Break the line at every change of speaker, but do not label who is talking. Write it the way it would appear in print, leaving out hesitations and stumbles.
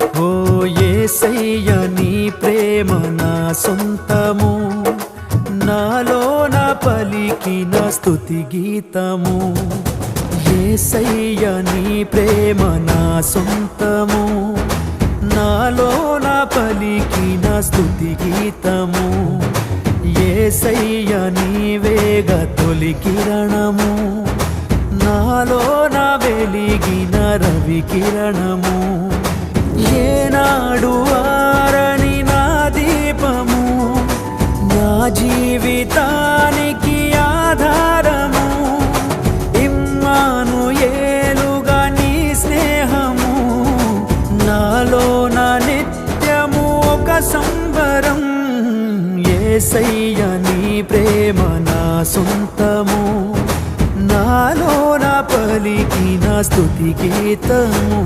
ఓ యేసయ్య నీ ప్రేమ నా సొంతము, నాలోన పలికిన స్తుతి గీతము. యేసయ్య నీ ప్రేమ నా సొంతము, నాలోన పలికిన స్తుతి గీతము. యేసయ్య నీవేగ తొలి కిరణము, నాలోన వెలిగిన రవి కిరణము. ఏనాడు ఆరని నా దీపము, నా జీవితానికి ఆధారము. ఇమ్మానుయేలుగా నీ స్నేహము, నాలోన నిత్యము ఒక సంబరం. యేసయ్య నీ ప్రేమ నా సొంతము, నాలోన పలికిన స్తుతి గీతము.